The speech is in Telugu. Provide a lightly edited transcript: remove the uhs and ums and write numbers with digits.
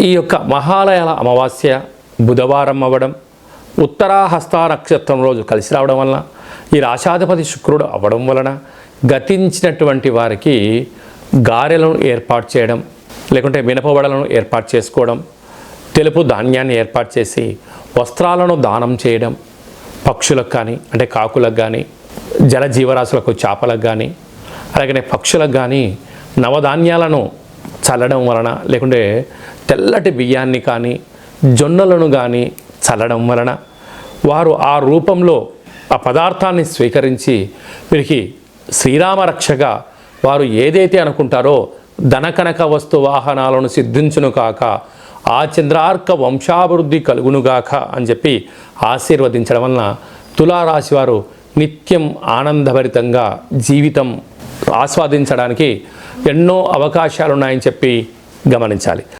ఈ యొక్క మహాలయాల అమావాస్య బుధవారం అవ్వడం, ఉత్తరాహస్త నక్షత్రం రోజు కలిసి రావడం వలన, ఈ రాశాధిపతి శుక్రుడు అవ్వడం వలన గతించినటువంటి వారికి గారెలను ఏర్పాటు చేయడం, లేకుంటే మినపవడలను ఏర్పాటు చేసుకోవడం, తెలుపు ధాన్యాన్ని ఏర్పాటు చేసి వస్త్రాలను దానం చేయడం, పక్షులకు కానీ అంటే కాకులకు కానీ, జల జీవరాశులకు చేపలకు కానీ, అలాగనే పక్షులకు కానీ నవధాన్యాలను చల్లడం వలన, లేకుంటే తెల్లటి బియ్యాన్ని కానీ జొన్నలను కానీ చల్లడం వలన వారు ఆ రూపంలో ఆ పదార్థాన్ని స్వీకరించి వీరికి శ్రీరామ రక్షగా వారు ఏదైతే అనుకుంటారో ధనకనక వస్తు వాహనాలను సిద్ధించును కాక, ఆ చంద్రార్క వంశాభివృద్ధి కలుగునుగాక అని చెప్పి ఆశీర్వదించడం వలన తులారాశి వారు నిత్యం ఆనందభరితంగా జీవితం ఆస్వాదించడానికి ఎన్నో అవకాశాలు ఉన్నాయని చెప్పి గమనించాలి.